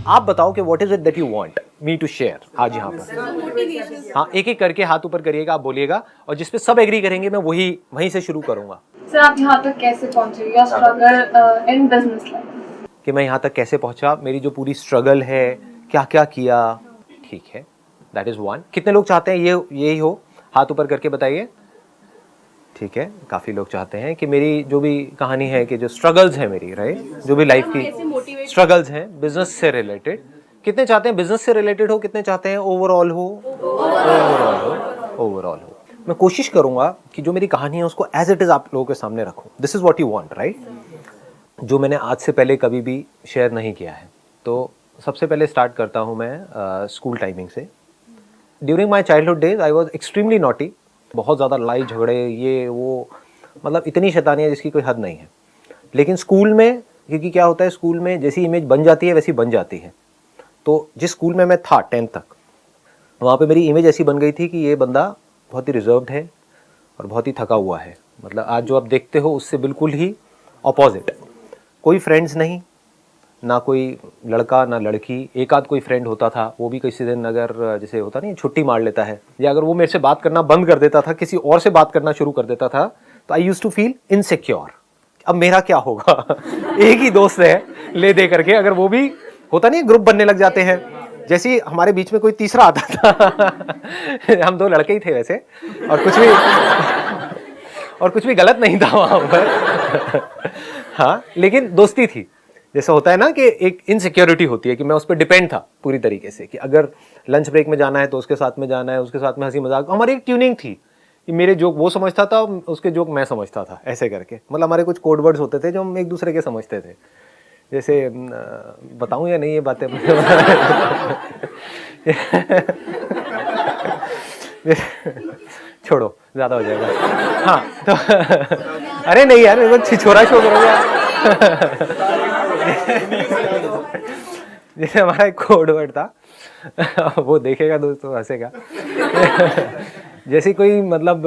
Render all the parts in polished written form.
आप बताओ कि what is it that you want me to share आज यहाँ पर। हाँ, एक एक करके हाथ ऊपर करिएगा, आप बोलिएगा, और जिस पे सब एग्री करेंगे मैं वहीं से शुरू करूंगा। सर आप यहाँ तक कैसे पहुँचे, your struggle in business life? कि मैं यहाँ तक कैसे पहुँचा, मेरी जो पूरी स्ट्रगल है, क्या क्या किया। ठीक है, दैट इज़ वन। कितने लोग चाहते हैं यही हो, हाथ ऊपर करके बताइए। ठीक है, काफ़ी लोग चाहते हैं कि मेरी जो भी कहानी है, कि जो स्ट्रगल्स है मेरी, राइट, जो भी लाइफ की स्ट्रगल्स हैं बिजनेस से रिलेटेड। कितने चाहते हैं बिजनेस से रिलेटेड हो, कितने चाहते हैं ओवरऑल हो? ओवरऑल हो। मैं कोशिश करूंगा कि जो मेरी कहानी है उसको एज इट इज़ आप लोगों के सामने रखूं। This is what you want, right, जो मैंने आज से पहले कभी भी शेयर नहीं किया है। तो सबसे पहले स्टार्ट करता हूँ मैं स्कूल टाइमिंग से। During my childhood days I was extremely naughty. बहुत ज़्यादा लड़ाई झगड़े, ये वो, मतलब इतनी शैतानियाँ जिसकी कोई हद नहीं है। लेकिन स्कूल में, क्योंकि क्या होता है, स्कूल में जैसी इमेज बन जाती है वैसी बन जाती है। तो जिस स्कूल में मैं था 10th तक, वहाँ पे मेरी इमेज ऐसी बन गई थी कि ये बंदा बहुत ही रिजर्व्ड है और बहुत ही थका हुआ है। मतलब आज जो आप देखते हो उससे बिल्कुल ही ऑपोजिट। कोई फ्रेंड्स नहीं, ना कोई लड़का ना लड़की। एक आध कोई फ्रेंड होता था, वो भी किसी दिन अगर जैसे होता नहीं छुट्टी मार लेता है, या अगर वो मेरे से बात करना बंद कर देता था, किसी और से बात करना शुरू कर देता था, तो I used to feel insecure. अब मेरा क्या होगा? एक ही दोस्त है ले दे करके, अगर वो भी होता नहीं ग्रुप बनने लग जाते हैं, जैसे ही हमारे बीच में कोई तीसरा आता था हम दो लड़के ही थे वैसे, और कुछ भी गलत नहीं था वहां पर हाँ, लेकिन दोस्ती थी। जैसा होता है ना कि एक इनसिक्योरिटी होती है, कि मैं उस पर डिपेंड था पूरी तरीके से, कि अगर लंच ब्रेक में जाना है तो उसके साथ में जाना है, उसके साथ में हंसी मजाक। हमारी एक ट्यूनिंग थी कि मेरे जोक वो समझता था, उसके जोक मैं समझता था, ऐसे करके। मतलब हमारे कुछ कोड वर्ड्स होते थे जो हम एक दूसरे के समझते थे। जैसे बताऊं या नहीं ये बातें? छोड़ो, ज्यादा हो जाएगा। हाँ तो अरे नहीं यार, वो छिछोरा शो करोगे। जैसे हमारा एक कोड वर्ड था, वो देखेगा दोस्तों हंसेगा। जैसे कोई, मतलब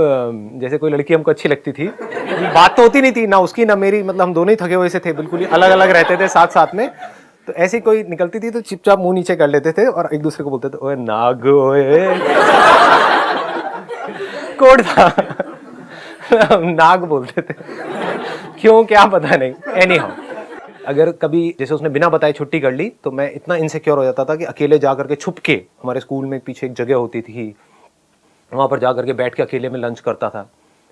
जैसे कोई लड़की हमको अच्छी लगती थी, बात तो होती नहीं थी ना उसकी ना मेरी, मतलब हम दोनों ही थके हुए से थे, बिल्कुल ही अलग अलग रहते थे साथ साथ में। तो ऐसी कोई निकलती थी तो चुपचाप मुंह नीचे कर लेते थे और एक दूसरे को बोलते थे, ओए नाग ओए। कोड था। नाग बोलते थे, क्यों क्या पता नहीं। एनी हाउ, अगर कभी जैसे उसने बिना बताए छुट्टी कर ली, तो मैं इतना इनसिक्योर हो जाता था कि अकेले जा करके छुप के, हमारे स्कूल में पीछे एक जगह होती थी, वहाँ पर जा करके बैठ के अकेले में लंच करता था।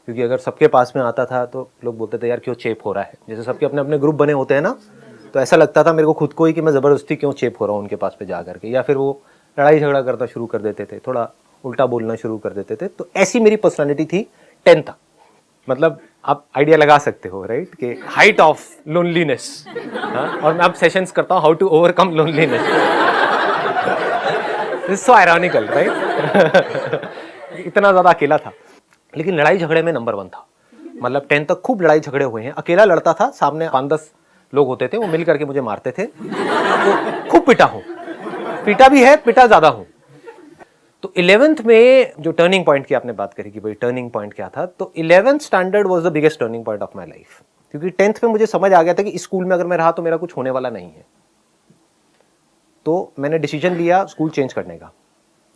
क्योंकि अगर सबके पास में आता था तो लोग बोलते थे यार क्यों चेप हो रहा है। जैसे सबके अपने अपने ग्रुप बने होते हैं ना, तो ऐसा लगता था मेरे को खुद को ही कि मैं ज़बरदस्ती क्यों चेप हो रहा हूँ उनके पास पे जा करके। या फिर वो लड़ाई झगड़ा करना शुरू कर देते थे, थोड़ा उल्टा बोलना शुरू कर देते थे। तो ऐसी मेरी पर्सनैलिटी थी 10th तक। मतलब आप आइडिया लगा सकते हो, राइट, कि हाइट ऑफ लोनलीनेस। और मैं अब सेशंस करता हूँ how to overcome loneliness. So ironical, right. इतना ज़्यादा अकेला था, लेकिन लड़ाई झगड़े में नंबर 1 था। मतलब 10th तक खूब लड़ाई झगड़े हुए हैं। अकेला लड़ता था, सामने 5-10 लोग होते थे, वो मिल करके मुझे मारते थे। तो खूब पिटा हूँ, पिटा भी है, पिटा ज़्यादा हूँ। तो 11th में जो टर्निंग पॉइंट की आपने बात करी कि भाई टर्निंग पॉइंट क्या था, तो 11th standard was the biggest turning point of my life. क्योंकि 10th में मुझे समझ आ गया था कि इस स्कूल में अगर मैं रहा तो मेरा कुछ होने वाला नहीं है। तो मैंने डिसीजन लिया स्कूल चेंज करने का।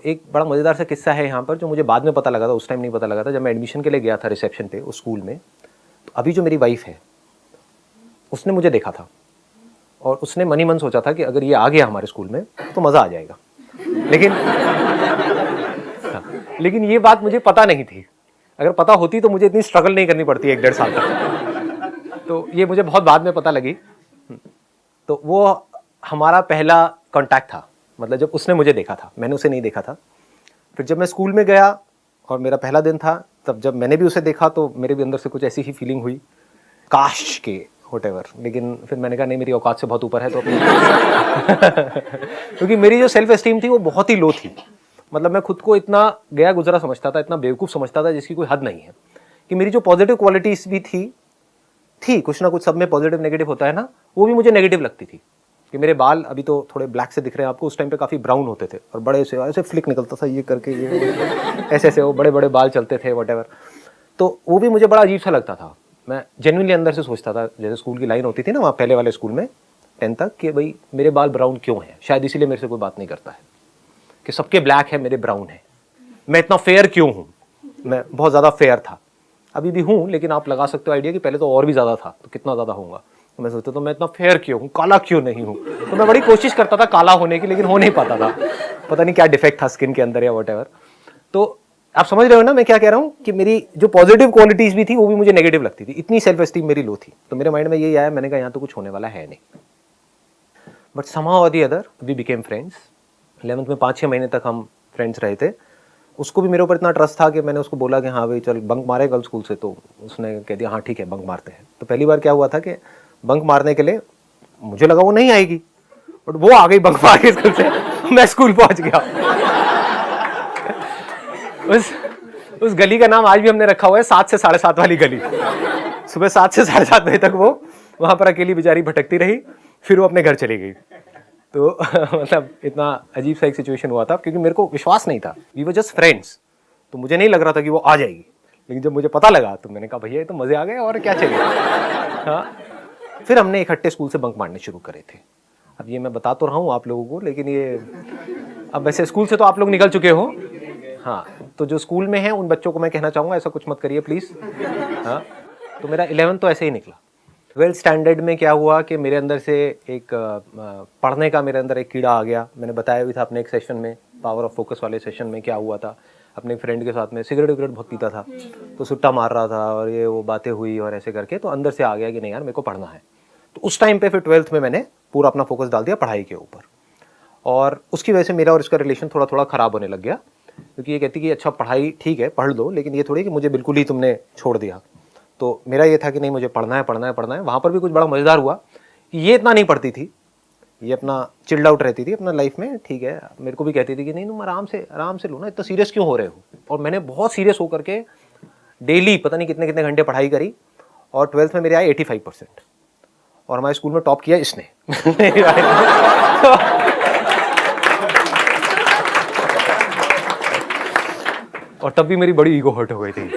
एक बड़ा मज़ेदार सा किस्सा है यहाँ पर, जो मुझे बाद में पता लगा था, उस टाइम नहीं पता लगा था। जब मैं एडमिशन के लिए गया था रिसेप्शन पे उस स्कूल में, तो अभी जो मेरी वाइफ है उसने मुझे देखा था, और उसने मन ही मन सोचा था कि अगर ये आ गया हमारे स्कूल में तो मज़ा आ जाएगा। लेकिन ये बात मुझे पता नहीं थी। अगर पता होती तो मुझे इतनी स्ट्रगल नहीं करनी पड़ती 1-1.5 साल तक। तो ये मुझे बहुत बाद में पता लगी। तो वो हमारा पहला कांटेक्ट था, मतलब जब उसने मुझे देखा था, मैंने उसे नहीं देखा था। फिर जब मैं स्कूल में गया और मेरा पहला दिन था, तब जब मैंने भी उसे देखा तो मेरे भी अंदर से कुछ ऐसी ही फीलिंग हुई, काश के व्हाटएवर। लेकिन फिर मैंने कहा नहीं, मेरी औकात से बहुत ऊपर है तो क्योंकि मेरी जो सेल्फ एस्टीम थी वो बहुत ही लो थी। मतलब मैं खुद को इतना गया गुजरा समझता था, इतना बेवकूफ़ समझता था जिसकी कोई हद नहीं है। कि मेरी जो पॉजिटिव क्वालिटीज भी थी कुछ ना कुछ, सब में पॉजिटिव नेगेटिव होता है ना, वो भी मुझे नेगेटिव लगती थी। कि मेरे बाल अभी तो थोड़े ब्लैक से दिख रहे हैं आपको, उस टाइम पे काफ़ी ब्राउन होते थे और बड़े से ऐसे फ्लिक निकलता था ये करके, ये ऐसे ऐसे वो बड़े बड़े बाल चलते थे व्हाटएवर। तो वो भी मुझे बड़ा अजीब सा लगता था। मैं जेन्युइनली अंदर से सोचता था, जैसे स्कूल की लाइन होती थी ना वहाँ पहले वाले स्कूल में, 10 तक कि भाई मेरे बाल ब्राउन क्यों हैं, शायद इसीलिए मेरे से कोई बात नहीं करता है, कि सबके ब्लैक है मेरे ब्राउन है, मैं इतना फेयर क्यों हूँ, मैं बहुत ज़्यादा फेयर था, अभी भी हूँ, लेकिन आप लगा सकते हो आइडिया कि पहले तो और भी ज़्यादा था, तो कितना ज़्यादा होगा। तो मैं सोचता तो मैं इतना फेयर क्यों हूँ, काला क्यों नहीं हूँ। तो मैं बड़ी कोशिश करता था काला होने की, लेकिन हो नहीं पाता था, पता नहीं क्या डिफेक्ट था स्किन के अंदर या वट एवर। तो आप समझ रहे हो ना मैं क्या कह रहा हूँ, कि मेरी जो पॉजिटिव क्वालिटीज़ भी थी वो भी मुझे नेगेटिव लगती थी, इतनी सेल्फ एस्टीम मेरी लो थी। तो मेरे माइंड में यही आया, मैंने कहा यहाँ तो कुछ होने वाला है नहीं। But somehow or the other we became friends। 11th में 5-6 महीने तक हम फ्रेंड्स रहे थे। उसको भी मेरे ऊपर इतना ट्रस्ट था कि मैंने उसको बोला कि हाँ भाई चल बंक मारे कल स्कूल से, तो उसने कह दिया हाँ ठीक है बंक मारते हैं। तो पहली बार क्या हुआ था कि बंक मारने के लिए मुझे लगा वो नहीं आएगी, बट वो आ गई बंक मार के स्कूल से। मैं स्कूल पहुंच गया। उस गली का नाम आज भी हमने रखा हुआ है 7 से 7:30 वाली गली। सुबह 7 से 7:30 बजे तक वो वहां पर अकेली बेचारी भटकती रही, फिर वो अपने घर चली गई। तो मतलब इतना अजीब सा एक सिचुएशन हुआ था, क्योंकि मेरे को विश्वास नहीं था, वी वर जस्ट फ्रेंड्स। तो मुझे नहीं लग रहा था कि वो आ जाएगी, लेकिन जब मुझे पता लगा तो मैंने कहा भैया ये तो मजे आ गए और क्या चाहिए। हाँ, फिर हमने इकट्ठे स्कूल से बंक मारने शुरू करे थे। अब ये मैं बता तो रहा हूँ आप लोगों को, लेकिन ये अब वैसे स्कूल से तो आप लोग निकल चुके हो। हाँ, तो जो स्कूल में है उन बच्चों को मैं कहना चाहूँगा ऐसा कुछ मत करिए प्लीज़। हाँ, तो मेरा 11th तो ऐसे ही निकला। 12th स्टैंडर्ड में क्या हुआ कि मेरे अंदर से एक पढ़ने का मेरे अंदर एक कीड़ा आ गया। मैंने बताया भी था अपने एक सेशन में, पावर ऑफ फोकस वाले सेशन में क्या हुआ था। अपने फ्रेंड के साथ में सिगरेट विगरेट बहुत पीता था, तो सुट्टा मार रहा था और ये वो बातें हुई और ऐसे करके तो अंदर से आ गया कि नहीं यार मेरे को पढ़ना है। तो उस टाइम पे फिर 12th में मैंने पूरा अपना फोकस डाल दिया पढ़ाई के ऊपर, और उसकी वजह से मेरा और इसका रिलेशन थोड़ा थोड़ा ख़राब होने लग गया, क्योंकि ये कहती कि अच्छा पढ़ाई ठीक है पढ़ लो, लेकिन ये थोड़ी कि मुझे बिल्कुल ही तुमने छोड़ दिया। तो मेरा ये था कि नहीं मुझे पढ़ना है पढ़ना है पढ़ना है। वहाँ पर भी कुछ बड़ा मज़ेदार हुआ कि ये इतना नहीं पढ़ती थी, ये अपना चिल्ड आउट रहती थी अपना लाइफ में, ठीक है। मेरे को भी कहती थी कि नहीं तुम आराम से लो ना, इतना सीरियस क्यों हो रहे हो। और मैंने बहुत सीरियस होकर के डेली पता नहीं कितने कितने घंटे पढ़ाई करी, और 12th में मेरे आए 85%, और हमारे स्कूल में टॉप किया इसने। और तब भी मेरी बड़ी ईगो हर्ट हो गई थी।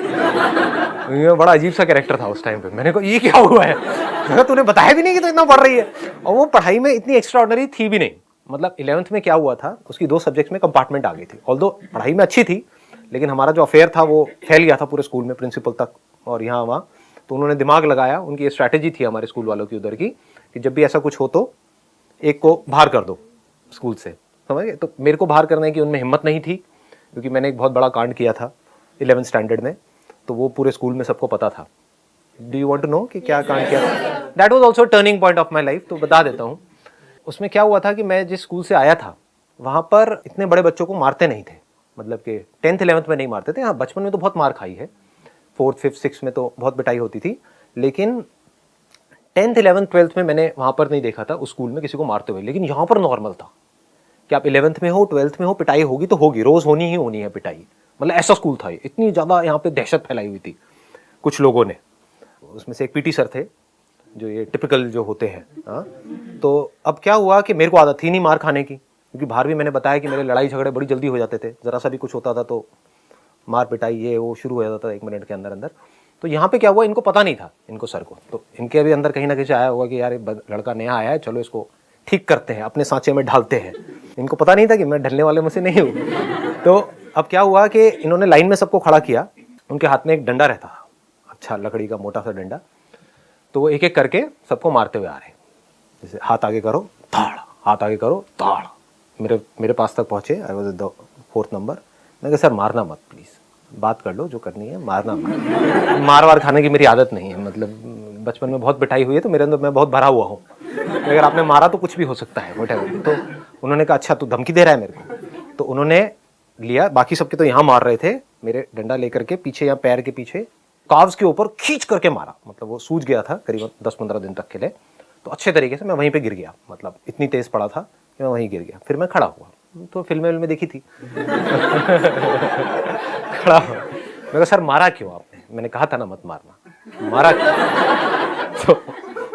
ये बड़ा अजीब सा कैरेक्टर था उस टाइम पे। मैंने कहा ये क्या हुआ है, तूने बताया भी नहीं कि तू इतना पढ़ रही है। और वो पढ़ाई में इतनी एक्स्ट्राऑर्डिनरी थी भी नहीं। मतलब 11th में क्या हुआ था, उसकी 2 सब्जेक्ट्स में कंपार्टमेंट आ गई थी। ऑल्दो पढ़ाई में अच्छी थी, लेकिन हमारा जो अफेयर था वो फैल गया था पूरे स्कूल में, प्रिंसिपल तक और यहाँ वहाँ। तो उन्होंने दिमाग लगाया, उनकी ये स्ट्रैटेजी थी हमारे स्कूल वालों की उधर की, कि जब भी ऐसा कुछ हो तो एक को बाहर कर दो स्कूल से, समझ गए। तो मेरे को बाहर करने की उनमें हिम्मत नहीं थी, क्योंकि मैंने एक बहुत बड़ा कांड किया था 11th स्टैंडर्ड में, तो वो पूरे स्कूल में सबको पता था। Do you want to know कि क्या कांड किया था? That was also turning point of my life, तो बता देता हूँ। उसमें क्या हुआ था कि मैं जिस स्कूल से आया था वहाँ पर इतने बड़े बच्चों को मारते नहीं थे, मतलब कि 10th 11th में नहीं मारते थे। हाँ, बचपन में तो बहुत मार खाई है, 4th 5th 6th में तो बहुत पिटाई होती थी, लेकिन 10th 11th 12th में मैंने वहाँ पर नहीं देखा था उस स्कूल में किसी को मारते हुए। लेकिन यहाँ पर नॉर्मल था कि आप 11th में हो 12th में हो, पिटाई होगी तो होगी, रोज होनी ही होनी है पिटाई। मतलब ऐसा स्कूल था ये, इतनी ज़्यादा यहाँ पे दहशत फैलाई हुई थी कुछ लोगों ने। उसमें से एक पीटी सर थे जो ये टिपिकल जो होते हैं। हाँ, तो अब क्या हुआ कि मेरे को आदत थी नहीं मार खाने की, क्योंकि बाहर भी मैंने बताया कि मेरे लड़ाई झगड़े बड़ी जल्दी हो जाते थे, ज़रा सा भी कुछ होता था तो मार पिटाई ये वो शुरू हो जाता था 1 मिनट के अंदर अंदर। तो यहाँ पे क्या हुआ, इनको पता नहीं था, इनको सर को, तो इनके भी अंदर कहीं ना कहीं आया होगा कि यार लड़का नया आया है, चलो इसको ठीक करते हैं, अपने सांचे में ढालते हैं। इनको पता नहीं था कि मैं ढलने वाले में से नहीं हूँ। तो अब क्या हुआ कि इन्होंने लाइन में सबको खड़ा किया, उनके हाथ में एक डंडा रहता था, अच्छा लकड़ी का मोटा सा डंडा। तो वो एक एक करके सबको मारते हुए आ रहे, जैसे हाथ आगे करो ताड़, हाथ आगे करो ताड़। मेरे पास तक पहुँचे, I was the 4th number. मैं कहा सर मारना मत प्लीज़, बात कर लो जो करनी है, मारना मत। मार वार खाने की मेरी आदत नहीं है, मतलब बचपन में बहुत पिटाई हुई है तो मेरे अंदर मैं बहुत भरा हुआ हूँ, अगर आपने मारा तो कुछ भी हो सकता है व्हाटएवर। तो उन्होंने कहा अच्छा तू धमकी दे रहा है मेरे को। तो उन्होंने लिया, बाकी सबके तो यहाँ मार रहे थे, मेरे डंडा लेकर के पीछे या पैर के पीछे काव्स के ऊपर खींच करके मारा। मतलब वो सूज गया था करीबन 10-15 दिन तक के लिए, तो अच्छे तरीके से मैं वहीं पे गिर गया, मतलब इतनी तेज पड़ा था कि मैं वहीं गिर गया। फिर मैं खड़ा हुआ, तो फिल्में देखी थी। खड़ा हुआ, मैं कहा सर मारा क्यों आपने? मैंने कहा था ना मत मारना, मारा क्यों? तो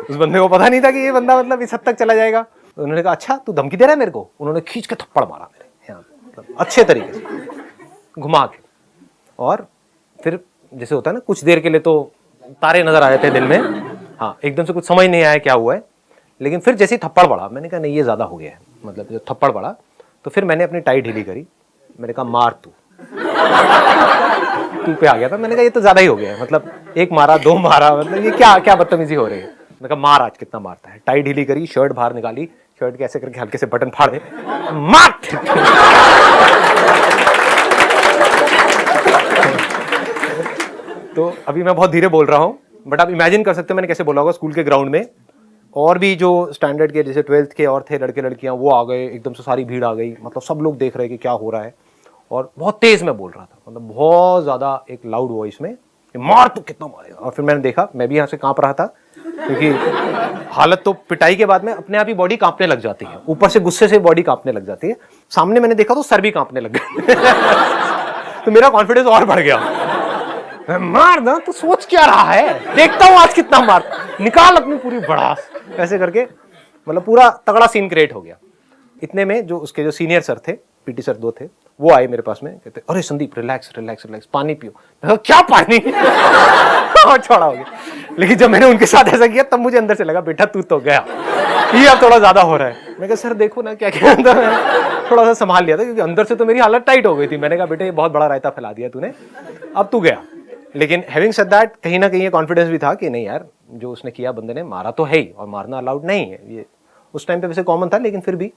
उस बंदे को पता नहीं था कि ये बंदा मतलब इस हद तक चला जाएगा। तो उन्होंने कहा अच्छा तू धमकी दे रहा है मेरे को। उन्होंने खींच के थप्पड़ मारा मेरे यहाँ, मतलब अच्छे तरीके से घुमा के। और फिर जैसे होता है ना, कुछ देर के लिए तो तारे नजर आ जाते हैं दिल में। हाँ, एकदम से कुछ समझ नहीं आया क्या हुआ है, लेकिन फिर जैसे ही थप्पड़ पड़ा मैंने कहा नहीं ये ज़्यादा हो गया है, मतलब जब थप्पड़ पड़ा तो फिर मैंने अपनी टाई ढीली करी, मैंने कहा मार तू तू पे आ गया था। मैंने कहा ये तो ज़्यादा ही हो गया है, मतलब एक मारा दो मारा, मतलब ये क्या क्या बदतमीजी हो रही है। मैंने कहा मार आज कितना मारता है। टाई ढीली करी, शर्ट बाहर निकाली, शर्ट के ऐसे करके हल्के से बटन फाड़े, मार। तो अभी मैं बहुत धीरे बोल रहा हूँ, बट आप इमेजिन कर सकते हैं मैंने कैसे बोला होगा स्कूल के ग्राउंड में। और भी जो स्टैंडर्ड के जैसे 12th के और थे लड़के लड़कियां, वो आ गए, एकदम से सारी भीड़ आ गई, मतलब सब लोग देख रहे हैं कि क्या हो रहा है। और बहुत तेज मैं बोल रहा था, मतलब बहुत ज़्यादा एक लाउड वॉइस में, मार तो कितना मारेगा। और फिर मैंने देखा, मैं भी यहाँ से कांप रहा था, क्योंकि हालत तो पिटाई के बाद में अपने आप ही बॉडी कांपने लग जाती है, ऊपर से गुस्से से बॉडी कांपने लग जाती है। सामने मैंने देखा तो सर भी कांपने लग गए। तो मेरा कॉन्फिडेंस और बढ़ गया, मार ना तो सोच क्या रहा है, देखता हूं आज कितना मार, निकाल अपनी पूरी भड़ास, ऐसे करके मतलब पूरा तगड़ा सीन क्रिएट हो गया। इतने में जो उसके जो सीनियर सर थे, पीटी सर 2 थे, वो आए मेरे पास में, कहते अरे संदीप रिलैक्स रिलैक्स रिलैक्स, पानी पियो। मैं कहा क्या पानी। और छोड़ा हो गया। लेकिन जब मैंने उनके साथ ऐसा किया तब मुझे अंदर से लगा बेटा तू तो गया, ये अब थोड़ा ज्यादा हो रहा है। मैं कहा सर देखो ना क्या क्या, थोड़ा सा संभाल लिया था क्योंकि अंदर से तो मेरी हालत टाइट हो गई थी। मैंने कहा बेटे ये बहुत बड़ा रायता फैला दिया तूने, अब तू गया। लेकिन हैविंग सेड दैट, कहीं ना कहीं ये कॉन्फिडेंस भी था कि नहीं यार जो उसने किया, बंदे ने मारा तो है ही, और मारना अलाउड नहीं है, ये उस टाइम पे वैसे कॉमन था, लेकिन फिर भी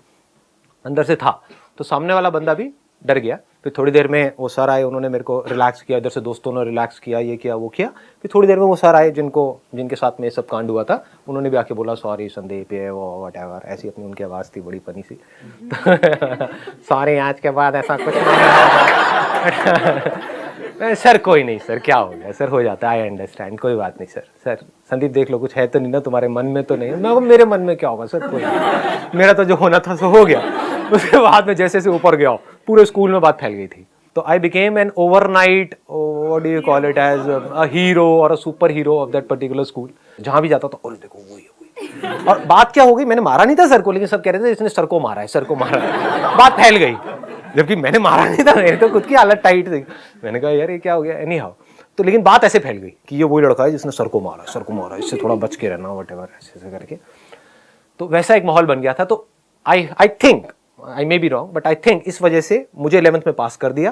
अंदर से था। तो सामने वाला बंदा भी डर गया। फिर थोड़ी देर में वो सर आए, उन्होंने मेरे को रिलैक्स किया, इधर से दोस्तों ने रिलैक्स किया, ये किया वो किया। फिर थोड़ी देर में वो सर आए जिनके साथ में ये सब कांड हुआ था, उन्होंने भी आके बोला सॉरी संदीप ये वो व्हाटएवर, ऐसी अपनी उनकी आवाज़ थी बड़ी फनी सी। सॉरी आज के बाद ऐसा कुछ नहीं। सर कोई नहीं सर, क्या हो गया सर, हो जाता है, आई अंडरस्टैंड, कोई बात नहीं सर। सर संदीप देख लो कुछ है तो नहीं ना तुम्हारे मन में, तो नहीं। मैं मेरे मन में क्या होगा सर, कोई नहीं, मेरा तो जो होना था सो हो गया। उसके बाद में जैसे से ऊपर गया पूरे स्कूल में बात फैल गई थी। तो I became an overnight, what do you call it, as a hero और a superhero of that particular school. जहां भी जाता था और देखो वही है। और बात क्या हो गई, मैंने मारा नहीं था सर को, लेकिन सब कह रहे थे इसने सर को मारा है, सर को मारा है। बात फैल गई, जबकि मैंने मारा नहीं था, मेरी तो खुद की हालत टाइट थी। मैंने कहा यार ये क्या हो गया, एनी हाउ। तो लेकिन बात ऐसे फैल गई कि ये वही लड़का है जिसने सर को मारा, इससे थोड़ा बच के रहना, व्हाटएवर, ऐसे करके। तो वैसा एक माहौल बन गया था। तो I think, I may be wrong, but I think इस वजह से मुझे 11th में पास कर दिया,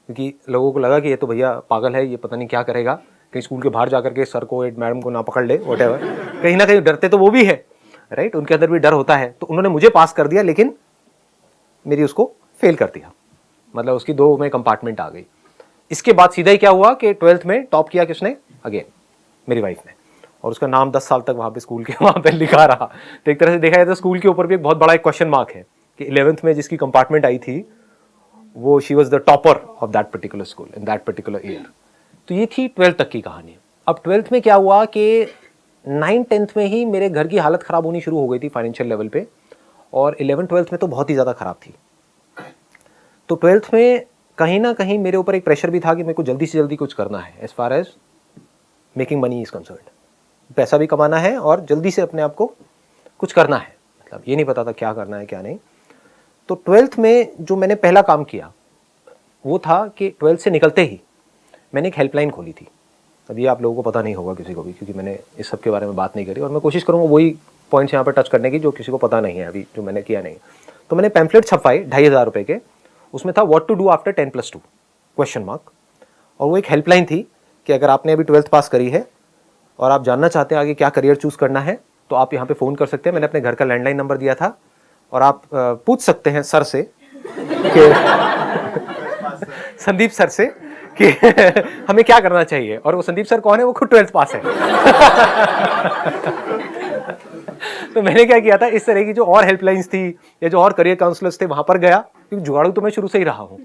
क्योंकि लोगों को लगा कि ये तो भैया पागल है, ये पता नहीं क्या करेगा, कहीं स्कूल के बाहर जाकर के सर को मैडम को ना पकड़ ले, व्हाटएवर। कहीं ना कहीं डरते तो वो भी है, राइट, उनके अंदर भी डर होता है। तो उन्होंने मुझे पास कर दिया, लेकिन मेरी उसको फेल कर दिया, मतलब उसकी 2 में कंपार्टमेंट आ गई। इसके बाद सीधा ही क्या हुआ कि 12th में टॉप किया किसने, अगेन मेरी वाइफ ने, और उसका नाम 10 साल तक वहाँ पे स्कूल के वहाँ पे लिखा रहा। तो एक तरह से देखा जाए तो स्कूल के ऊपर भी एक बहुत बड़ा एक क्वेश्चन मार्क है कि 11th में जिसकी कंपार्टमेंट आई थी वो she was the topper of that particular school in that particular year. तो ये थी 12th तक की कहानी। अब 12th में क्या हुआ कि 9th-10th में ही मेरे घर की हालत ख़राब होनी शुरू हो गई थी फाइनेंशियल लेवल पे, और 11th-12th में तो बहुत ही ज़्यादा ख़राब थी। तो 12th में कहीं ना कहीं मेरे ऊपर एक प्रेशर भी था कि मेरे को जल्दी से जल्दी कुछ करना है, as far as making money is concerned. पैसा भी कमाना है और जल्दी से अपने आप को कुछ करना है, मतलब ये नहीं पता था क्या करना है क्या नहीं। तो 12th में जो मैंने पहला काम किया वो था कि 12th से निकलते ही मैंने एक हेल्पलाइन खोली थी। अब ये आप लोगों को पता नहीं होगा किसी को भी, क्योंकि मैंने इस सब के बारे में बात नहीं करी, और मैं कोशिश करूँगा वही पॉइंट्स यहाँ पर टच करने की जो किसी को पता नहीं है अभी, जो मैंने किया नहीं। तो मैंने पैम्फलेट छपवाए 2500 रुपये के, उसमें था what to do after 10+2 question mark. और वो एक हेल्पलाइन थी कि अगर आपने अभी 12th पास करी है और आप जानना चाहते हैं आगे क्या करियर चूज़ करना है, तो आप यहाँ पे फ़ोन कर सकते हैं। मैंने अपने घर का लैंडलाइन नंबर दिया था, और आप पूछ सकते हैं सर से कि संदीप सर से कि हमें क्या करना चाहिए। और वो संदीप सर कौन है, वो खुद 12th पास है। तो मैंने क्या किया था, इस तरह की जो और हेल्पलाइंस थी या जो और करियर काउंसलर्स थे वहां पर गया, क्योंकि जुगाड़ू तो मैं शुरू से ही रहा हूँ।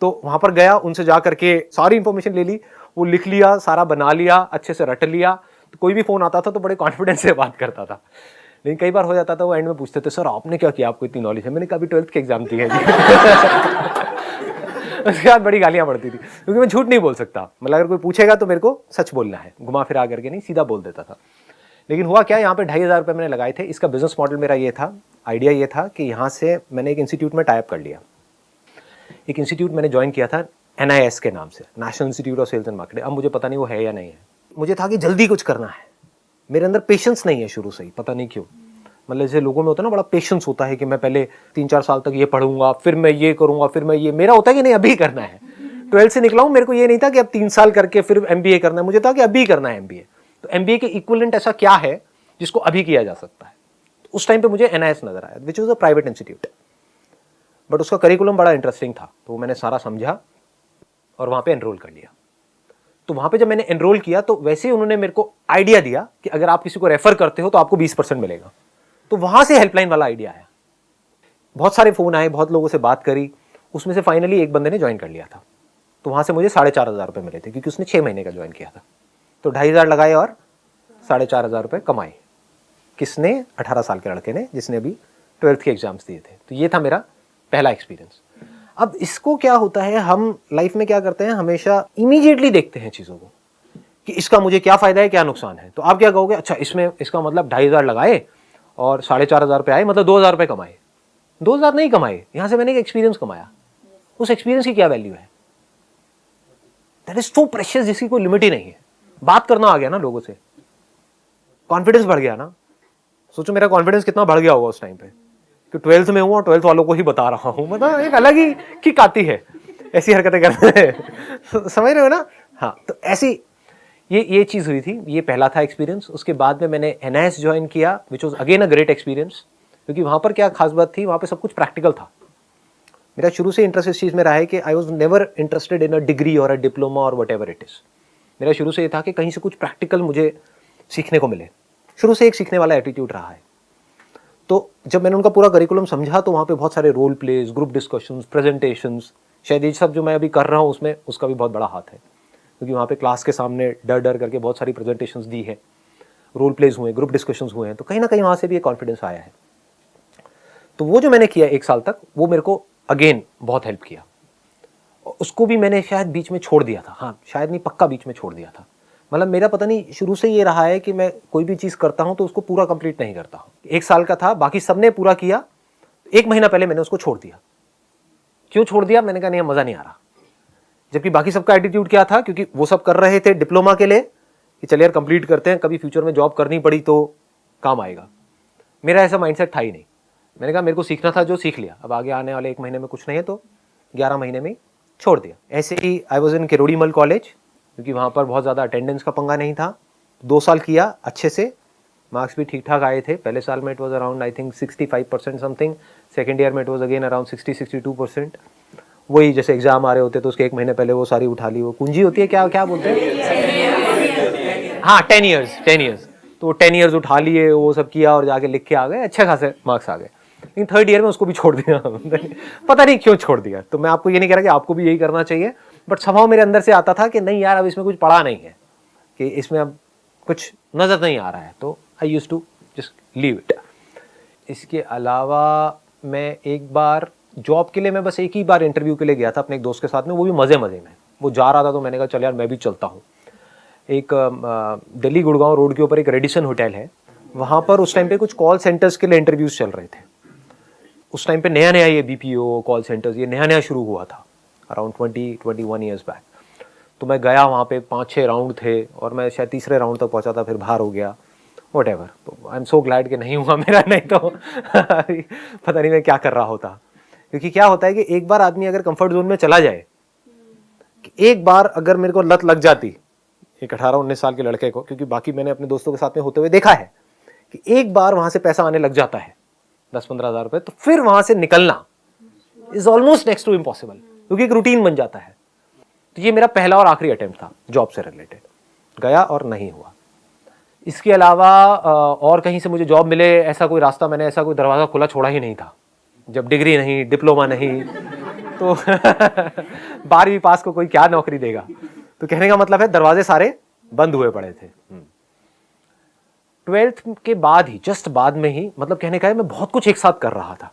तो वहां पर गया, उनसे जा करके सारी इंफॉर्मेशन ले ली, वो लिख लिया, सारा बना लिया, अच्छे से रट लिया। तो कोई भी फोन आता था तो बड़े कॉन्फिडेंस से बात करता था। लेकिन कई बार हो जाता था वो एंड में पूछते थे सर आपने क्या किया, आपको इतनी नॉलेज है। मैंने कहा अभी 12th के एग्जाम दी है। उसके बाद बड़ी गालियां पड़ती थी, क्योंकि मैं झूठ नहीं बोल सकता। मतलब अगर कोई पूछेगा तो मेरे को सच बोलना है, घुमा फिरा करके नहीं, सीधा बोल देता था। लेकिन हुआ क्या, यहाँ पे 2500 रुपये मैंने लगाए थे। इसका बिजनेस मॉडल मेरा ये था, आइडिया ये था कि यहाँ से मैंने एक इंस्टीट्यूट में टाइप कर लिया। एक इंस्टीट्यूट मैंने ज्वाइन किया था NIS के नाम से, National Institute of Sales and Marketing. अब मुझे पता नहीं वो है या नहीं है। मुझे था कि जल्दी कुछ करना है, मेरे अंदर पेशेंस नहीं है शुरू से ही, पता नहीं क्यों। मतलब जैसे लोगों में होता है ना, बड़ा पेशेंस होता है कि मैं पहले 3-4 साल तक ये पढ़ूंगा, फिर मैं ये करूंगा, फिर मैं ये, मेरा होता है कि नहीं अभी करना है। 12th से निकला हूं, मेरे को ये नहीं था कि अब 3 साल करके फिर MBA करना है, मुझे था कि अभी करना है MBA। तो MBA के इक्विवेलेंट ऐसा क्या है जिसको अभी किया जा सकता है? तो उस टाइम पे मुझे NIS नजर आया, which was a private institute, but उसका करिकुलम बड़ा इंटरेस्टिंग था, तो मैंने सारा समझा और वहां पे एनरोल कर लिया। तो वहां पे जब मैंने एनरोल किया तो वैसे ही उन्होंने मेरे को आइडिया दिया कि अगर आप किसी को रेफर करते हो तो आपको 20% मिलेगा। तो वहां से हेल्पलाइन वाला आइडिया आया। बहुत सारे फोन आए, बहुत लोगों से बात करी, उसमें से फाइनली एक बंदे ने ज्वाइन कर लिया था। तो वहां से मुझे 4,500 रुपये मिले थे, क्योंकि उसने 6 महीने का ज्वाइन किया था। तो 2,500 लगाए और 4,500 रुपये कमाए। किसने? 18 साल के लड़के ने, जिसने अभी 12th के एग्जाम्स दिए थे। तो ये था मेरा पहला एक्सपीरियंस। अब इसको क्या होता है, हम लाइफ में क्या करते हैं, हमेशा इमीडिएटली देखते हैं चीज़ों को कि इसका मुझे क्या फ़ायदा है, क्या नुकसान है। तो आप क्या कहोगे, अच्छा इसमें इसका मतलब 2,500 लगाए और 4,500 रुपये आए, मतलब 2,000 रुपये कमाए। 2,000 नहीं कमाए, यहाँ से मैंने एक एक्सपीरियंस कमाया। उस एक्सपीरियंस की क्या वैल्यू है? दैट इज सो प्रेशियस, जिसकी कोई लिमिट ही नहीं है। बात करना आ गया ना लोगों से, कॉन्फिडेंस बढ़ गया ना। सोचो मेरा कॉन्फिडेंस कितना बढ़ गया होगा उस टाइम पे कि 12th में हूँ और 12th वालों को ही बता रहा हूँ। मतलब एक अलग ही किक आती है ऐसी हरकतें करने में। समझ रहे हो ना? हाँ, तो ऐसी ये चीज़ हुई थी। ये पहला था एक्सपीरियंस। उसके बाद में मैंने NIS ज्वाइन किया, which was again a great experience, क्योंकि वहाँ पर क्या खास बात थी, वहाँ पर सब कुछ प्रैक्टिकल था। मेरा शुरू से इंटरेस्ट इस चीज़ में रहा है कि I was never interested in a degree और अ डिप्लोमा और वट एवर इट इज़। मेरा शुरू से ये था कि कहीं से कुछ प्रैक्टिकल मुझे सीखने को मिले। शुरू से एक सीखने वाला एटीट्यूड रहा है। तो जब मैंने उनका पूरा करिकुलम समझा तो वहाँ पे बहुत सारे role plays, group discussions, presentations, शायद ये सब जो मैं अभी कर रहा हूँ उसमें उसका भी बहुत बड़ा हाथ है, क्योंकि वहाँ पे क्लास के सामने डर डर करके बहुत सारी प्रेजेंटेशंस दी है, रोल प्लेज हुए, ग्रुप डिस्कशंस हुए हैं। तो कहीं ना कहीं वहाँ से भी एक कॉन्फिडेंस आया है। तो वो जो मैंने किया 1 साल तक, वो मेरे को अगेन बहुत हेल्प किया। उसको भी मैंने शायद बीच में छोड़ दिया था। हाँ, शायद नहीं, पक्का बीच में छोड़ दिया था। मतलब मेरा पता नहीं, शुरू से ये रहा है कि मैं कोई भी चीज़ करता हूँ तो उसको पूरा कंप्लीट नहीं करता हूँ। 1 साल का था, बाकी सबने पूरा किया, 1 महीना पहले मैंने उसको छोड़ दिया। क्यों छोड़ दिया? मैंने कहा नहीं, मज़ा नहीं आ रहा। जबकि बाकी सबका एटीट्यूड क्या था, क्योंकि वो सब कर रहे थे डिप्लोमा के लिए कि चलिए यार कंप्लीट करते हैं, कभी फ्यूचर में जॉब करनी पड़ी तो काम आएगा। मेरा ऐसा माइंडसेट था ही नहीं। मैंने कहा मेरे को सीखना था, जो सीख लिया, अब आगे आने वाले 1 महीने में कुछ नहीं है, तो 11 महीने में छोड़ दिया। ऐसे ही I was in Kirorimal college, क्योंकि वहाँ पर बहुत ज़्यादा अटेंडेंस का पंगा नहीं था। 2 साल किया अच्छे से, मार्क्स भी ठीक ठाक आए थे। पहले साल में it was around I think 65% something, second year में इट वॉज अगेन अराउंड 60-62%। वही जैसे एग्जाम आ रहे होते तो उसके 1 महीने पहले वो सारी उठा ली, वो कुंजी होती है, क्या क्या बोलते हैं, हाँ 10 ईयर्स। तो 10 ईयर्स उठा लिए, वो सब किया और जाके लिख के आ गए, अच्छे खासे मार्क्स आ गए। लेकिन 3rd ईयर में उसको भी छोड़ दिया। पता नहीं क्यों छोड़ दिया। तो मैं आपको ये नहीं कह रहा कि आपको भी यही करना चाहिए, बट स्वभाव मेरे अंदर से आता था कि नहीं यार, अब इसमें कुछ पढ़ा नहीं है, कि इसमें अब कुछ नज़र नहीं आ रहा है, तो I used to just leave it. इसके अलावा मैं एक बार जॉब के लिए, मैं बस एक ही बार इंटरव्यू के लिए गया था अपने एक दोस्त के साथ में, वो भी मज़े में। वो जा रहा था तो मैंने कहा चल यार मैं भी चलता हूँ। एक दिल्ली गुड़गांव रोड के ऊपर एक रेडिसन होटल है, वहाँ पर उस टाइम पे कुछ कॉल सेंटर्स के लिए इंटरव्यूज़ चल रहे थे। उस टाइम पे नया नया ये BPO कॉल सेंटर्स ये नया नया शुरू हुआ था, अराउंड 20-21 ईयर्स बैक। तो मैं गया, वहाँ पे 5-6 राउंड थे और मैं शायद 3रे राउंड तक पहुँचा था, फिर बाहर हो गया, वट एवर। तो आई एम सो ग्लैड कि नहीं हुआ मेरा, नहीं तो पता नहीं मैं क्या कर रहा होता। क्योंकि क्या होता है कि एक बार आदमी अगर कंफर्ट जोन में चला जाए, एक बार अगर मेरे को लत लग जाती, एक 18-19 साल के लड़के को, क्योंकि बाकी मैंने अपने दोस्तों के साथ में होते हुए देखा है कि एक बार वहाँ से पैसा आने लग जाता है 10-15 हज़ार रुपये, तो फिर वहाँ से निकलना is almost next to impossible, क्योंकि एक रूटीन बन जाता है। तो ये मेरा पहला और आखिरी अटेम्प्ट था जॉब से रिलेटेड, गया और नहीं हुआ। इसके अलावा और कहीं से मुझे जॉब मिले ऐसा कोई रास्ता, मैंने ऐसा कोई दरवाज़ा खुला छोड़ा ही नहीं था। जब डिग्री नहीं, डिप्लोमा नहीं, तो 12वीं पास को कोई क्या नौकरी देगा। तो कहने का मतलब है दरवाजे सारे बंद हुए पड़े थे। 12th के बाद ही, जस्ट बाद में ही, मतलब कहने का है मैं बहुत कुछ एक साथ कर रहा था।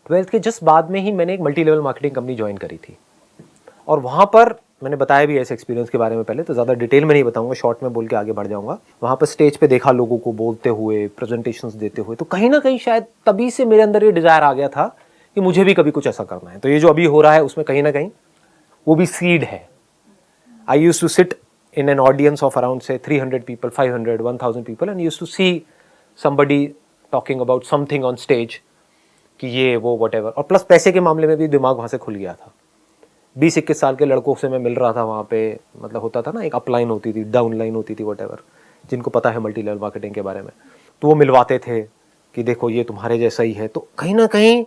12th के जस्ट बाद में ही मैंने एक multi level marketing company join करी थी, और वहाँ पर मैंने बताया भी ऐसे एक्सपीरियंस के बारे में पहले, तो ज़्यादा डिटेल में नहीं बताऊंगा, शॉर्ट में बोल के आगे बढ़ जाऊंगा। वहाँ पर स्टेज पे देखा लोगों को बोलते हुए, प्रेजेंटेशंस देते हुए, तो कहीं ना कहीं शायद तभी से मेरे अंदर ये डिज़ायर आ गया था कि मुझे भी कभी कुछ ऐसा करना है। तो ये जो अभी हो रहा है उसमें कहीं ना कहीं वो भी सीड है। I used to sit in an audience of around say 300 people, 500, 1000 people, and used to see somebody talking about something on stage कि ये वो वट और प्लस पैसे के मामले में भी दिमाग वहाँ से खुल गया था। 20-21 साल के लड़कों से मैं मिल रहा था वहाँ पे, मतलब होता था ना, एक अपलाइन होती थी, डाउन लाइन होती थी, वट जिनको पता है मल्टी लेवल मार्केटिंग के बारे में, तो वो मिलवाते थे कि देखो ये तुम्हारे जैसा ही है। तो कहीं ना कहीं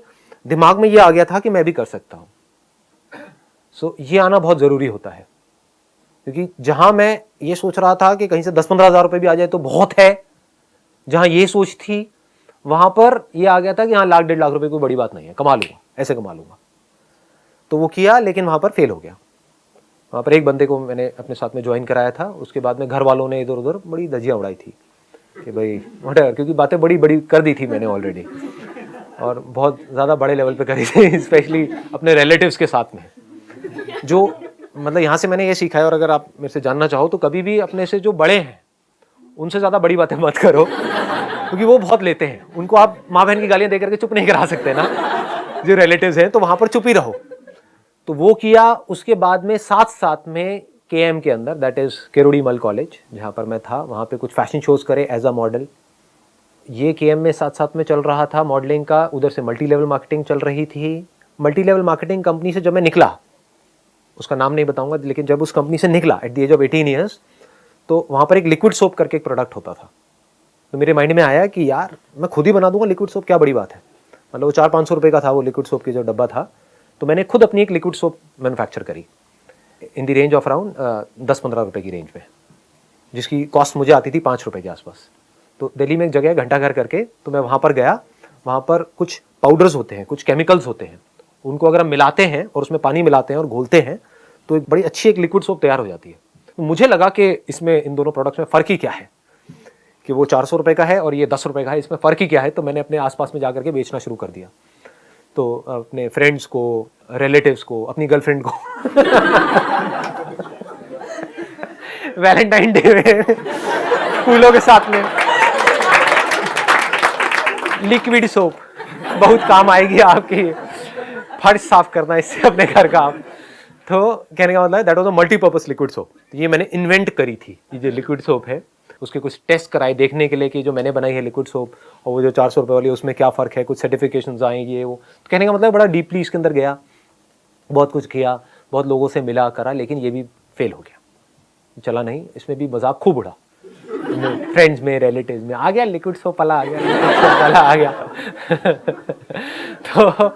दिमाग में ये आ गया था कि मैं भी कर सकता हूँ। सो ये आना बहुत ज़रूरी होता है, क्योंकि जहाँ मैं ये सोच रहा था कि कहीं से 10-15 हज़ार रुपये भी आ जाए तो बहुत है, जहाँ ये सोच थी वहाँ पर ये आ गया था कि हाँ 1-1.5 लाख रुपये कोई बड़ी बात नहीं है, कमा लूँगा, ऐसे कमा लूँगा। तो वो किया, लेकिन वहाँ पर फेल हो गया। वहाँ पर एक बंदे को मैंने अपने साथ में ज्वाइन कराया था, उसके बाद में घर वालों ने इधर उधर बड़ी धजिया उड़ाई थी कि भाई वटेवर, क्योंकि बातें बड़ी बड़ी कर दी थी मैंने ऑलरेडी, और बहुत ज़्यादा बड़े लेवल पे करी थी, स्पेशली अपने रिलेटिव्स के साथ में। जो मतलब यहाँ से मैंने ये सीखा है, और अगर आप मेरे से जानना चाहो तो कभी भी अपने से जो बड़े हैं उनसे ज़्यादा बड़ी बातें मत करो, क्योंकि वो बहुत लेते हैं। उनको आप माँ बहन की गालियाँ दे करके चुप नहीं करा सकते ना, जो रिलेटिव्स हैं, तो वहाँ पर चुप ही रहो। तो वो किया। उसके बाद में साथ में KM के अंदर, दैट इज़ केरोड़ी मल कॉलेज, जहाँ पर मैं था, वहाँ पे कुछ फैशन शोज़ करे एज अ मॉडल। ये KM में साथ में चल रहा था मॉडलिंग का, उधर से मल्टी लेवल मार्केटिंग चल रही थी। मल्टी लेवल मार्केटिंग कंपनी से जब मैं निकला, उसका नाम नहीं बताऊंगा, लेकिन जब उस कंपनी से निकला at the age of 18 years, तो वहाँ पर एक लिक्विड सोप करके एक प्रोडक्ट होता था। तो मेरे माइंड में आया कि यार मैं खुद ही बना दूंगा लिक्विड सोप, क्या बड़ी बात है। मतलब वो 400-500 रुपये का था वो लिक्विड सोप की जो डब्बा था, तो मैंने खुद अपनी एक लिक्विड सोप मैन्युफैक्चर करी in the range of around 10-15 रुपये की रेंज में, जिसकी कॉस्ट मुझे आती थी 5 रुपये के आसपास। तो दिल्ली में एक जगह है घंटा घर करके, तो मैं वहाँ पर गया। वहाँ पर कुछ पाउडर्स होते हैं, कुछ केमिकल्स होते हैं, उनको अगर हम मिलाते हैं और उसमें पानी मिलाते हैं और घोलते हैं तो एक बड़ी अच्छी एक लिक्विड सोप तैयार हो जाती है। तो मुझे लगा कि इसमें इन दोनों प्रोडक्ट्स में फ़र्क ही क्या है, कि वो 400 रुपये का है और ये 10 रुपये का है, इसमें फ़र्क ही क्या है। तो मैंने अपने आसपास में जाकर के बेचना शुरू कर दिया। तो अपने फ्रेंड्स को, रिलेटिव्स को, अपनी गर्लफ्रेंड को वैलेंटाइन डे में फूलों के साथ में लिक्विड सोप बहुत काम आएगी आपकी, फर्श साफ करना इससे अपने घर का आप। तो कहने का मतलब that was a multipurpose liquid soap. ये मैंने इन्वेंट करी थी, ये जो लिक्विड सोप है उसके कुछ टेस्ट कराए देखने के लिए कि जो मैंने बनाई है लिक्विड सोप और वो जो 400 रुपये वाली उसमें क्या फ़र्क है, कुछ सर्टिफिकेशंस आएंगे वो। तो कहने का मतलब बड़ा डीपली इसके अंदर गया, बहुत कुछ किया, बहुत लोगों से मिला करा, लेकिन ये भी फेल हो गया, चला नहीं। इसमें भी मजाक खूब उड़ा, फ्रेंड्स में, रिलेटिव्स में, आ गया लिक्विड सोप वाला, आ गया लिक्विड सोप वाला आ गया तो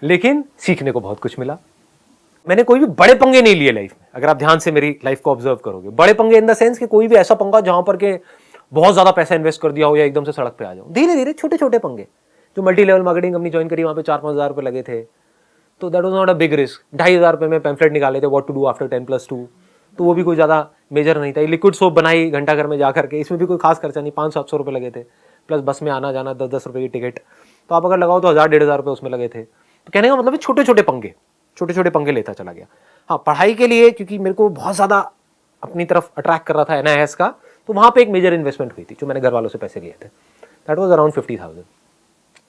लेकिन सीखने को बहुत कुछ मिला। मैंने कोई भी बड़े पंगे नहीं लिए लाइफ में। अगर आप ध्यान से मेरी लाइफ को ऑब्जर्व करोगे, बड़े पंगे इन द सेंस कि कोई भी ऐसा पंगा जहां पर के बहुत ज्यादा पैसा इन्वेस्ट कर दिया हो या एकदम से सड़क पे आ जाओ। धीरे धीरे छोटे छोटे पंगे। जो multi level marketing company join करी, वहां पे 4-5 हज़ार रुपये लगे थे, तो that was not a big risk. 2,500 रुपये में पैम्फलेट निकाले थे, व्हाट टू डू आफ्टर 10+2, तो वो भी कोई ज़्यादा मेजर नहीं था। लिक्विड सोप बनाई घंटा घर में जाकर के, इसमें भी कोई खास खर्चा नहीं, 500-700 रुपये लगे थे, प्लस बस में आना जाना 10-10 रुपये की टिकट, तो आप अगर लगाओ तो 1,000-1,500 रुपये उसमें लगे थे। तो कहने का मतलब छोटे छोटे पंगे लेता चला गया। हाँ, पढ़ाई के लिए क्योंकि मेरे को बहुत ज़्यादा अपनी तरफ अट्रैक्ट कर रहा था NIS का, तो वहाँ पे एक मेजर इन्वेस्टमेंट हुई थी जो मैंने घर वालों से पैसे लिए थे। दैट वाज अराउंड 50,000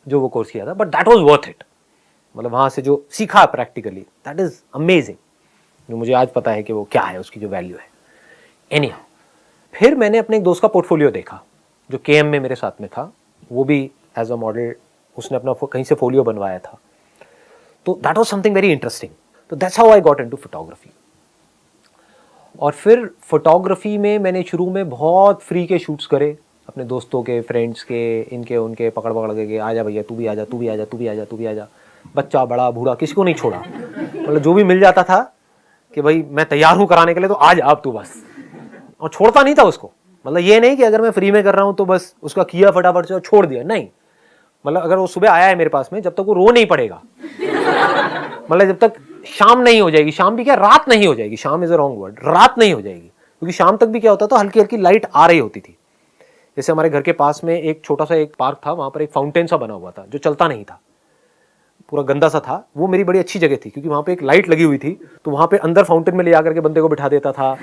जो वो कोर्स किया था, but that was worth it. मतलब वहाँ से जो सीखा प्रैक्टिकली, दैट इज़ अमेजिंग, जो मुझे आज पता है कि वो क्या है, उसकी जो वैल्यू है। एनीहाउ, फिर मैंने अपने एक दोस्त का पोर्टफोलियो देखा जो KM में मेरे साथ में था, वो भी एज अ मॉडल, उसने अपना कहीं से फोलियो बनवाया था। तो that was something very interesting. तो that's how I got into photography. और फिर फोटोग्राफी में मैंने शुरू में बहुत फ्री के शूट्स करे, अपने दोस्तों के, फ्रेंड्स के, इनके उनके, पकड़ के आजा भैया, तू भी आजा, तू भी आजा, तू भी आजा, तू भी आजा, बच्चा बड़ा बूढ़ा किसी को नहीं छोड़ा। मतलब जो भी मिल जाता था कि भाई मैं तैयार हूँ कराने के लिए, तो आज आप तू बस, और छोड़ता नहीं था उसको। मतलब ये नहीं कि अगर मैं फ्री में कर रहा हूँ तो बस उसका किया फटाफट से और छोड़ दिया, नहीं। मतलब अगर वो सुबह आया है मेरे पास में, जब तक वो रो नहीं पड़ेगा, मतलब जब तक शाम नहीं हो जाएगी, शाम भी क्या, रात नहीं हो जाएगी, शाम इज अ रॉन्ग वर्ड, रात नहीं हो जाएगी, क्योंकि शाम तक भी क्या होता था, हल्की हल्की लाइट आ रही होती थी। जैसे हमारे घर के पास में एक छोटा सा एक पार्क था, वहां पर एक फाउंटेन सा बना हुआ था जो चलता नहीं था, पूरा गंदा सा था। वो मेरी बड़ी अच्छी जगह थी क्योंकि वहां पे एक लाइट लगी हुई थी, तो वहां पे अंदर फाउंटेन में ले जाकर के बंदे को बिठा देता था,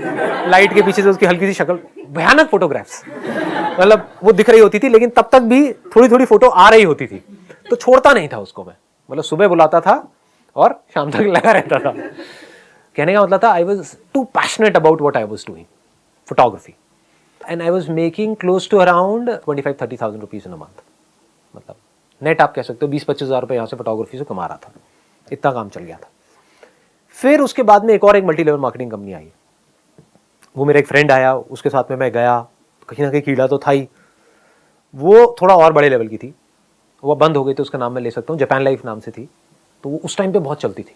लाइट के पीछे से उसकी हल्की सी शक्ल, भयानक फोटोग्राफ्स, मतलब वो दिख रही होती थी, लेकिन तब तक भी थोड़ी थोड़ी फोटो आ रही होती थी, तो छोड़ता नहीं था उसको मैं। मतलब सुबह बुलाता था और शाम तक लगा रहता था। कहने का मतलब था I was too passionate about what I was doing photography, and I was making close to around 25,000-30,000 rupees in a month. मतलब नेट आप कह सकते हो 20-25 हज़ार रुपये यहाँ से फोटोग्राफी से कमा रहा था, इतना काम चल गया था। फिर उसके बाद में एक और मल्टी लेवल मार्केटिंग कंपनी आई, वो मेरा एक फ्रेंड आया, उसके साथ में मैं गया, कहीं ना कहीं कीड़ा तो था ही। वो थोड़ा और बड़े लेवल की थी, वो बंद हो गई थी, उसका नाम मैं ले सकता हूँ, जापान लाइफ नाम से थी। तो वो उस टाइम पे बहुत चलती थी,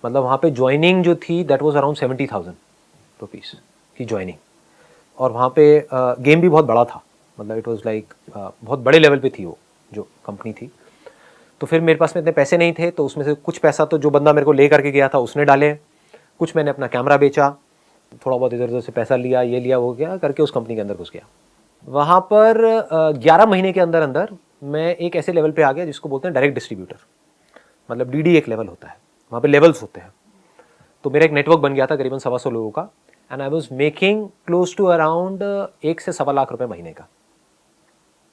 मतलब वहाँ पे ज्वाइनिंग जो थी दैट वाज अराउंड 70,000 रुपीज़ की ज्वाइनिंग, और वहाँ पे गेम भी बहुत बड़ा था, मतलब इट वाज लाइक बहुत बड़े लेवल पे थी वो जो कंपनी थी। तो फिर मेरे पास में इतने पैसे नहीं थे, तो उसमें से कुछ पैसा तो जो बंदा मेरे को ले करके गया था उसने डाले, कुछ मैंने अपना कैमरा बेचा, थोड़ा बहुत इधर उधर से पैसा लिया, ये लिया वो गया करके उस कंपनी के अंदर घुस गया। वहाँ पर 11 महीने के अंदर अंदर मैं एक ऐसे लेवल पे आ गया जिसको बोलते हैं डायरेक्ट डिस्ट्रीब्यूटर, मतलब डीडी एक लेवल होता है, वहाँ पे लेवल्स होते हैं। तो मेरा एक नेटवर्क बन गया था करीबन 125 लोगों का, and I was making close to around 1 से 1.25 लाख रुपए महीने का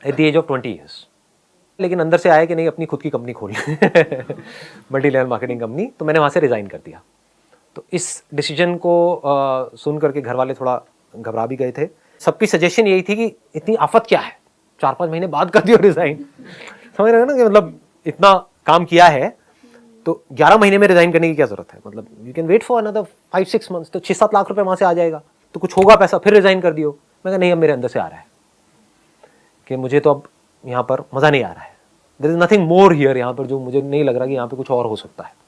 at the age of 20 years. लेकिन अंदर से आया कि नहीं अपनी खुद की कंपनी खोलनी मल्टी लेवल मार्केटिंग कंपनी, तो मैंने वहाँ से रिज़ाइन कर दिया। तो इस डिसीजन को सुन करके घर वाले थोड़ा घबरा भी गए थे। सबकी सजेशन यही थी कि इतनी आफत क्या है, 4-5 महीने बाद कर दियो रिज़ाइन, समझ रहे हो ना, कि मतलब इतना काम किया है तो 11 महीने में रिज़ाइन करने की क्या ज़रूरत है, मतलब you can wait for another 5-6 months, तो 6-7 लाख रुपए वहाँ से आ जाएगा, तो कुछ होगा पैसा, फिर रिज़ाइन कर दियो। मैं कहा नहीं, अब मेरे अंदर से आ रहा है कि मुझे तो अब यहाँ पर मज़ा नहीं आ रहा है, there is nothing more here, यहाँ पर जो मुझे नहीं लग रहा कि यहाँ पे कुछ और हो सकता है।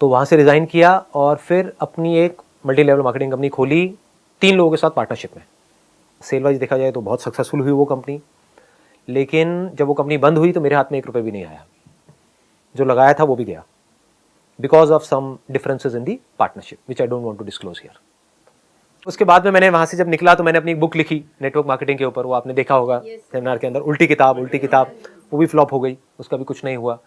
तो वहाँ से रिज़ाइन किया और फिर अपनी एक मल्टी लेवल मार्केटिंग कंपनी खोली 3 लोगों के साथ पार्टनरशिप में। सेल वाइज देखा जाए तो बहुत सक्सेसफुल हुई वो कंपनी, लेकिन जब वो कंपनी बंद हुई तो मेरे हाथ में 1 रुपये भी नहीं आया, जो लगाया था वो भी गया, because of some differences in the partnership which I don't want to disclose here. उसके बाद में मैंने वहाँ से जब निकला तो मैंने अपनी बुक लिखी नेटवर्क मार्केटिंग के ऊपर, वो आपने देखा होगा सेमिनार के अंदर, उल्टी किताब, वो भी फ्लॉप हो गई, उसका भी कुछ नहीं हुआ।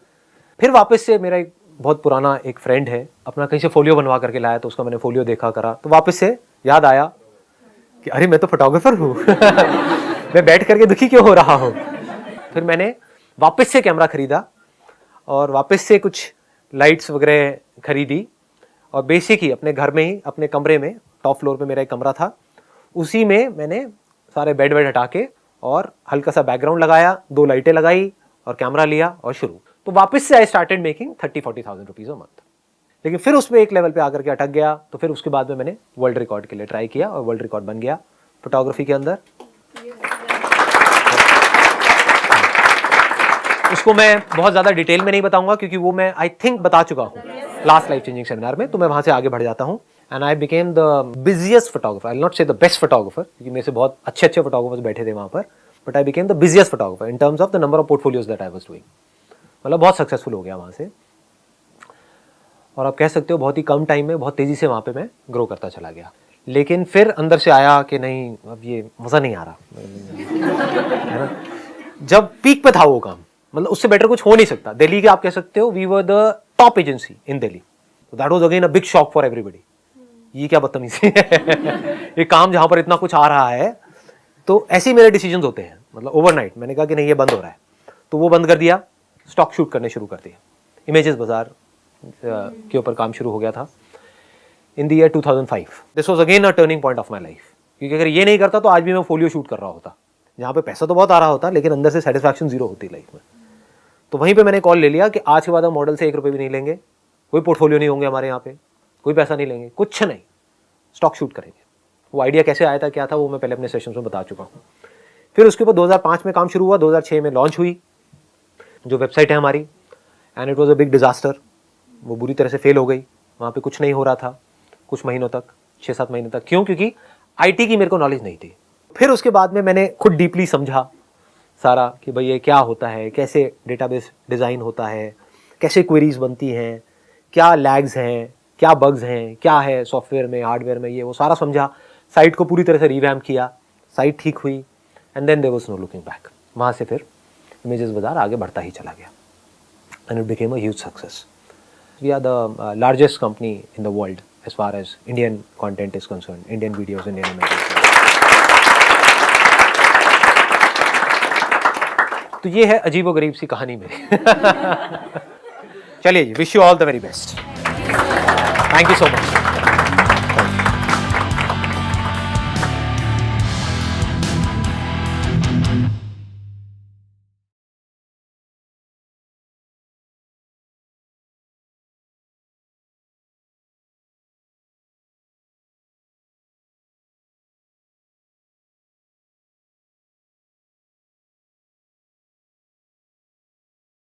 फिर वापस से मेरा एक बहुत पुराना एक फ्रेंड है, अपना कहीं से फोलियो बनवा करके लाया, तो उसका मैंने फोलियो देखा करा, तो वापस से याद आया कि अरे मैं तो फोटोग्राफर हूँ मैं बैठ करके दुखी क्यों हो रहा हूँ। फिर मैंने वापस से कैमरा खरीदा और वापस से कुछ लाइट्स वगैरह खरीदी, और बेसिक ही अपने घर में ही अपने कमरे में, टॉप फ्लोर पे मेरा एक कमरा था, उसी में मैंने सारे बेड हटा के और हल्का सा बैकग्राउंड लगाया, 2 लाइटें लगाई और कैमरा लिया और शुरू। तो वापस से I started making 30-40,000 rupees a month. लेकिन फिर उसमें एक लेवल पे आकर के अटक गया, तो फिर उसके बाद में मैंने वर्ल्ड रिकॉर्ड के लिए ट्राई किया और वर्ल्ड रिकॉर्ड बन गया फोटोग्राफी के अंदर। उसको मैं बहुत ज़्यादा डिटेल में नहीं बताऊंगा क्योंकि वो मैं आई थिंक बता चुका हूँ लास्ट लाइफ चेंजिंग सेमिनार में, तो मैं वहाँ से आगे बढ़ जाता हूँ। And I became the busiest photographer, I will not से द बेस्ट फोटोग्राफर क्योंकि मेरे से बहुत अच्छे फोटोग्राफर्स बैठे थे वहाँ पर, but I became the busiest photographer in terms of the number of portfolios that I was doing. मतलब बहुत सक्सेसफुल हो गया वहाँ से, और आप कह सकते हो बहुत ही कम टाइम में बहुत तेज़ी से वहाँ पे मैं ग्रो करता चला गया। लेकिन फिर अंदर से आया कि नहीं, अब ये मज़ा नहीं आ रहा है ना। जब पीक पे था वो काम, मतलब उससे बेटर कुछ हो नहीं सकता। दिल्ली के आप कह सकते हो we were the top agency in Delhi, तो that was again a big shock for everybody. ये क्या बदतमीजी है ये काम जहाँ पर इतना कुछ आ रहा है। तो ऐसे ही मेरे डिसीजंस होते हैं, मतलब ओवरनाइट मैंने कहा कि नहीं ये बंद हो रहा है, तो वो बंद कर दिया, स्टॉक शूट करने शुरू कर दिया। इमेजेस बाजार के ऊपर काम शुरू हो गया था in the year 2005। This was again a turning point of my life, क्योंकि अगर ये नहीं करता तो आज भी मैं फोलियो शूट कर रहा होता, जहाँ पे पैसा तो बहुत आ रहा होता लेकिन अंदर से सेटिस्फैक्शन जीरो होती लाइफ में। तो वहीं पे मैंने कॉल ले लिया कि आज के बाद हम मॉडल से 1 रुपये भी नहीं लेंगे, कोई पोर्टफोलियो नहीं होंगे हमारे यहाँ पे, कोई पैसा नहीं लेंगे, कुछ नहीं, स्टॉक शूट करेंगे। वो आइडिया कैसे आया था क्या था वो मैं पहले अपने सेशंस में बता चुका हूँ। फिर उसके ऊपर 2005 में काम शुरू हुआ, 2006 में लॉन्च हुई जो वेबसाइट है हमारी, and it was a big disaster. वो बुरी तरह से फेल हो गई, वहाँ पे कुछ नहीं हो रहा था कुछ महीनों तक, 6-7 महीने तक। क्यों? क्योंकि आईटी की मेरे को नॉलेज नहीं थी। फिर उसके बाद में मैंने खुद डीपली समझा सारा कि भाई ये क्या होता है, कैसे डेटाबेस डिज़ाइन होता है, कैसे क्वेरीज बनती हैं, क्या लैग्स हैं, क्या बग्स हैं, क्या है सॉफ्टवेयर में हार्डवेयर में, ये वो सारा समझा। साइट को पूरी तरह से रिवैम्प किया, साइट ठीक हुई, and then there was no looking back. वहाँ से फिर इमेजेस बाजार आगे बढ़ता ही चला गया and it became a huge success. We are the largest company in the world as far as Indian content is concern, Indian videos, Indian images. तो ये है अजीब व गरीब सी कहानी मेरी चलिए जी, wish you all the very best, thank you so much.